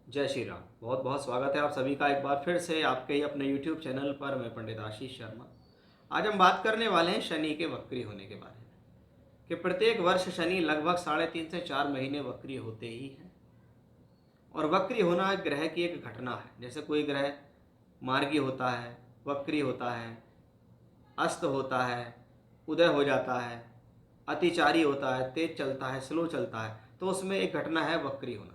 जय श्री राम। बहुत बहुत स्वागत है आप सभी का एक बार फिर से आपके ही अपने YouTube चैनल पर। मैं पंडित आशीष शर्मा। आज हम बात करने वाले हैं शनि के वक्री होने के बारे में कि प्रत्येक वर्ष शनि लगभग 3.5 से 4 महीने वक्री होते ही हैं। और वक्री होना एक ग्रह की एक घटना है। जैसे कोई ग्रह मार्गी होता है, वक्री होता है, अस्त होता है, उदय हो जाता है, अतिचारी होता है, तेज चलता है, स्लो चलता है, तो उसमें एक घटना है वक्री होना।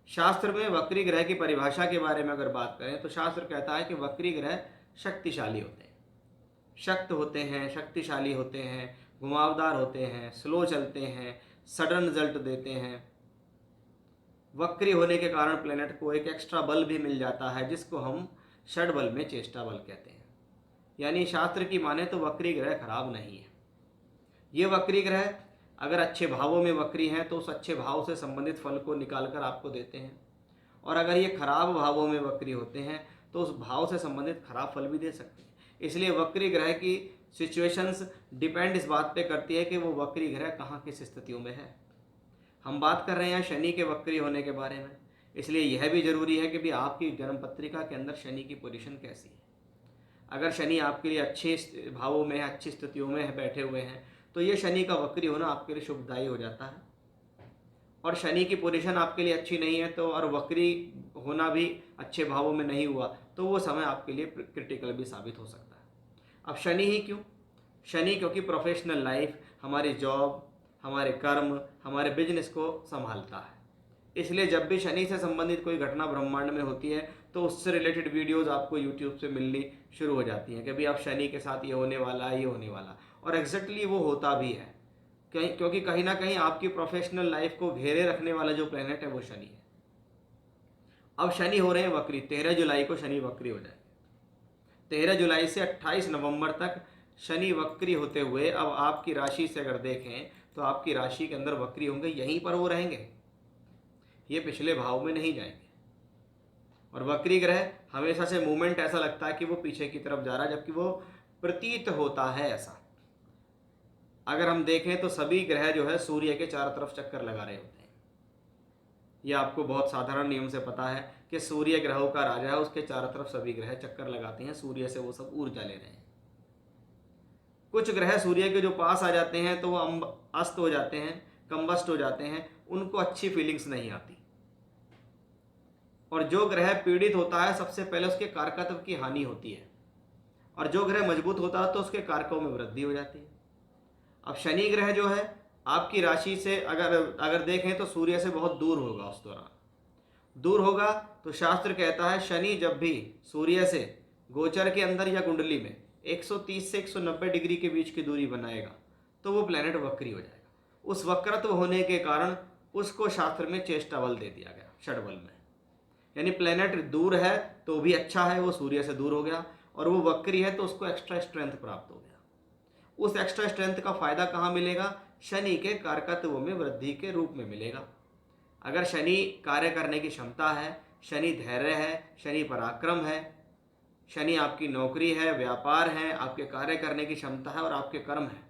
शास्त्र में वक्री ग्रह की परिभाषा के बारे में अगर बात करें तो शास्त्र कहता है कि वक्री ग्रह शक्तिशाली होते हैं, शक्त होते हैं, शक्तिशाली होते हैं, घुमावदार होते हैं, स्लो चलते हैं, सडन रिजल्ट देते हैं। वक्री होने के कारण प्लेनेट को एक एक्स्ट्रा बल भी मिल जाता है जिसको हम षड बल में चेष्टा बल कहते हैं। यानी शास्त्र की माने तो वक्री ग्रह खराब नहीं है। ये वक्री ग्रह अगर अच्छे भावों में वक्री हैं तो उस अच्छे भाव से संबंधित फल को निकाल कर आपको देते हैं, और अगर ये खराब भावों में वक्री होते हैं तो उस भाव से संबंधित खराब फल भी दे सकते हैं। इसलिए वक्री ग्रह की सिचुएशंस डिपेंड इस बात पे करती है कि वो वक्री ग्रह कहाँ किस स्थितियों में है। हम बात कर रहे हैं शनि के वक्री होने के बारे में, इसलिए यह भी जरूरी है कि भी आपकी जन्म पत्रिका के अंदर शनि की पोजीशन कैसी है। अगर शनि आपके लिए अच्छे भावों में है, अच्छी स्थितियों में है, बैठे हुए हैं, तो ये शनि का वक्री होना आपके लिए शुभदायी हो जाता है। और शनि की पोजीशन आपके लिए अच्छी नहीं है तो, और वक्री होना भी अच्छे भावों में नहीं हुआ, तो वो समय आपके लिए क्रिटिकल भी साबित हो सकता है। अब शनि ही क्यों? शनि क्योंकि प्रोफेशनल लाइफ, हमारी जॉब, हमारे कर्म, हमारे बिजनेस को संभालता है। इसलिए जब भी शनि से संबंधित कोई घटना ब्रह्मांड में होती है तो उससे रिलेटेड वीडियोस आपको यूट्यूब से मिलनी शुरू हो जाती हैं कि भाई अब शनि के साथ ये होने वाला है, ये होने वाला। और एग्जैक्टली वो होता भी है, क्योंकि कहीं ना कहीं आपकी प्रोफेशनल लाइफ को घेरे रखने वाला जो प्लेनेट है वो शनि है। अब शनि हो रहे हैं वक्री, 13 जुलाई को शनि वक्री हो जाएंगे। 13 जुलाई से 28 नवंबर तक शनि वक्री होते हुए अब आपकी राशि से अगर देखें तो आपकी राशि के अंदर वक्री होंगे, यहीं पर वो रहेंगे, ये पिछले भाव में नहीं जाएंगे। और वक्री ग्रह हमेशा से मूवमेंट ऐसा लगता है कि वो पीछे की तरफ जा रहा है, जबकि वो प्रतीत होता है ऐसा। अगर हम देखें तो सभी ग्रह जो है सूर्य के चारों तरफ चक्कर लगा रहे होते हैं। यह आपको बहुत साधारण नियम से पता है कि सूर्य ग्रहों का राजा है, उसके चारों तरफ सभी ग्रह चक्कर लगाते हैं, सूर्य से वो सब ऊर्जा ले रहे हैं। कुछ ग्रह सूर्य के जो पास आ जाते हैं तो वो अस्त हो जाते हैं, कंबस्ट हो जाते हैं, उनको अच्छी फीलिंग्स नहीं आती। और जो ग्रह पीड़ित होता है सबसे पहले उसके कारकत्व की हानि होती है, और जो ग्रह मजबूत होता है तो उसके कारकों में वृद्धि हो जाती है। अब शनि ग्रह जो है आपकी राशि से अगर अगर देखें तो सूर्य से बहुत दूर होगा, उस दौरान दूर होगा, तो शास्त्र कहता है शनि जब भी सूर्य से गोचर के अंदर या कुंडली में 130 से 190 डिग्री के बीच की दूरी बनाएगा तो वो प्लेनेट वक्री हो जाएगा। उस वक्रत्व होने के कारण उसको शास्त्र में चेष्टा बल दे दिया गया, षड बल में। यानी प्लेनेट दूर है तो भी अच्छा है, वो सूर्य से दूर हो गया, और वो वक्री है तो उसको एक्स्ट्रा स्ट्रेंथ प्राप्त हो गया। उस एक्स्ट्रा स्ट्रेंथ का फायदा कहाँ मिलेगा? शनि के कारकत्व में वृद्धि के रूप में मिलेगा। अगर शनि कार्य करने की क्षमता है, शनि धैर्य है, शनि पराक्रम है, शनि आपकी नौकरी है, व्यापार है, आपके कार्य करने की क्षमता है और आपके कर्म है,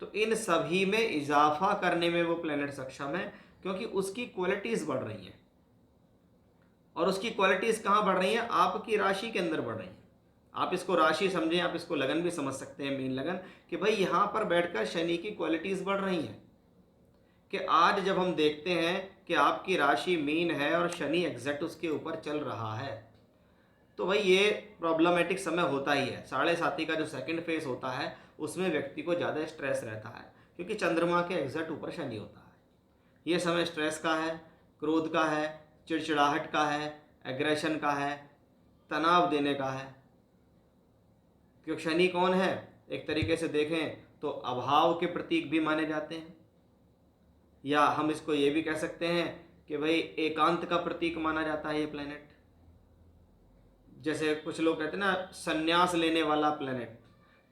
तो इन सभी में इजाफा करने में वो प्लेनेट सक्षम है, क्योंकि उसकी क्वालिटीज बढ़ रही हैं। और उसकी क्वालिटीज कहाँ बढ़ रही हैं? आपकी राशि के अंदर बढ़ रही हैं। आप इसको राशि समझें, आप इसको लगन भी समझ सकते हैं, मेन लगन, कि भाई यहाँ पर बैठकर शनि की क्वालिटीज बढ़ रही हैं। कि आज जब हम देखते हैं कि आपकी राशि मीन है और शनि एग्जैक्ट उसके ऊपर चल रहा है, तो भाई ये प्रॉब्लमेटिक समय होता ही है। 7.5 का जो सेकंड फेज होता है उसमें व्यक्ति को ज़्यादा स्ट्रेस रहता है, क्योंकि चंद्रमा के एग्जैक्ट ऊपर शनि होता है। ये समय स्ट्रेस का है, क्रोध का है, चिड़चिड़ाहट का है, एग्रेशन का है, तनाव देने का है। क्योंकि शनि कौन है? एक तरीके से देखें तो अभाव के प्रतीक भी माने जाते हैं, या हम इसको ये भी कह सकते हैं कि भाई एकांत का प्रतीक माना जाता है ये प्लेनेट। जैसे कुछ लोग कहते हैं ना, संन्यास लेने वाला प्लेनेट।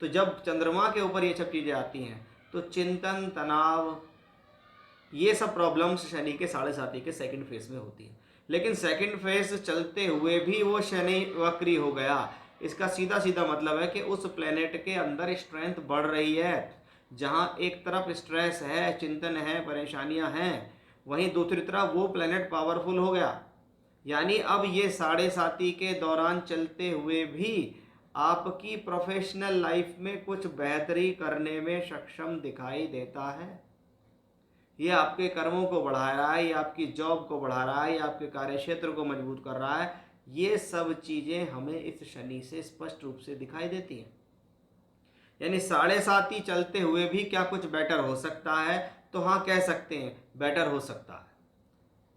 तो जब चंद्रमा के ऊपर ये सब चीज़ें आती हैं तो चिंतन, तनाव, ये सब प्रॉब्लम्स शनि के 7.5 के सेकंड फेज में होती है। लेकिन सेकंड फेज चलते हुए भी वो शनि वक्री हो गया, इसका सीधा सीधा मतलब है कि उस प्लेनेट के अंदर स्ट्रेंथ बढ़ रही है। जहाँ एक तरफ स्ट्रेस है, चिंतन है, परेशानियां हैं, वहीं दूसरी तरफ वो प्लेनेट पावरफुल हो गया। यानी अब ये साढ़े साती के दौरान चलते हुए भी आपकी प्रोफेशनल लाइफ में कुछ बेहतरी करने में सक्षम दिखाई देता है। ये आपके कर्मों को बढ़ा रहा है, ये आपकी जॉब को बढ़ा रहा है, ये आपके कार्य क्षेत्र को मजबूत कर रहा है। ये सब चीज़ें हमें इस शनि से स्पष्ट रूप से दिखाई देती हैं। यानी साढ़े साती चलते हुए भी क्या कुछ बेटर हो सकता है? तो हाँ, कह सकते हैं बेटर हो सकता है।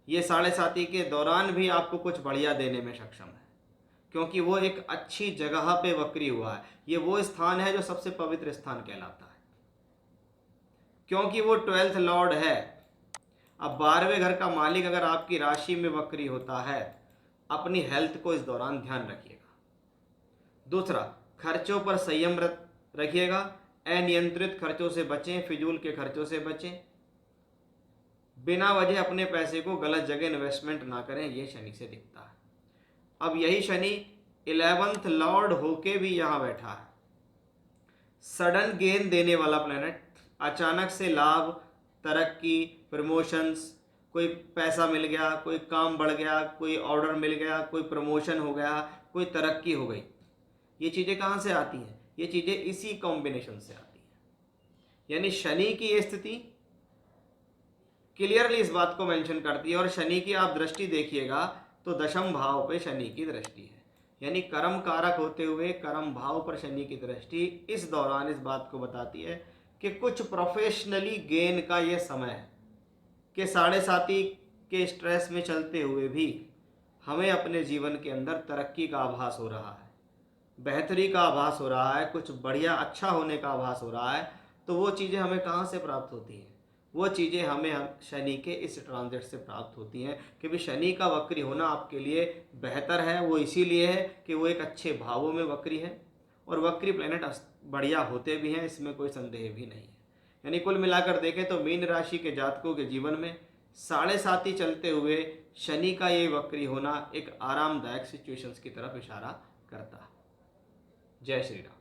ये साढ़े साती के दौरान भी आपको कुछ बढ़िया देने में सक्षम है, क्योंकि वो एक अच्छी जगह पे वक्री हुआ है। ये वो स्थान है जो सबसे पवित्र स्थान कहलाता है, क्योंकि वो 12th लॉर्ड है। अब 12वें घर का मालिक अगर आपकी राशि में वक्री होता है, अपनी हेल्थ को इस दौरान ध्यान रखिएगा। दूसरा, खर्चों पर संयम रखिएगा। अनियंत्रित खर्चों से बचें, फिजूल के खर्चों से बचें। बिना वजह अपने पैसे को गलत जगह इन्वेस्टमेंट ना करें, ये शनि से दिखता है। अब यही शनि 11th लॉर्ड होके भी यहाँ बैठा है। सडन गेन देने वाला प्लेनेट, अचानक से लाभ, तरक्की, प्रमोशंस, कोई पैसा मिल गया, कोई काम बढ़ गया, कोई ऑर्डर मिल गया, कोई प्रमोशन हो गया, कोई तरक्की हो गई। ये चीज़ें कहाँ से आती हैं? ये चीज़ें इसी कॉम्बिनेशन से आती हैं। यानी शनि की ये स्थिति क्लियरली इस बात को मेंशन करती है। और शनि की आप दृष्टि देखिएगा तो दशम भाव पे शनि की दृष्टि है, यानी कर्म कारक होते हुए कर्म भाव पर शनि की दृष्टि इस दौरान इस बात को बताती है कि कुछ प्रोफेशनली गेन का ये समय है कि साढ़े साती के स्ट्रेस में चलते हुए भी हमें अपने जीवन के अंदर तरक्की का आभास हो रहा है, बेहतरी का आभास हो रहा है, कुछ बढ़िया अच्छा होने का आभास हो रहा है। तो वो चीज़ें हमें कहाँ से प्राप्त होती हैं? वो चीज़ें हमें शनि के इस ट्रांजिट से प्राप्त होती हैं, कि भी शनि का वक्री होना आपके लिए बेहतर है। वो इसीलिए है कि वो एक अच्छे भावों में वक्री है, और वक्री प्लैनेट बढ़िया होते भी हैं, इसमें कोई संदेह भी नहीं है। यानी कुल मिलाकर देखें तो मीन राशि के जातकों के जीवन में साढ़े साती चलते हुए शनि का ये वक्री होना एक आरामदायक सिचुएशंस की तरफ इशारा करता है। जय श्री राम।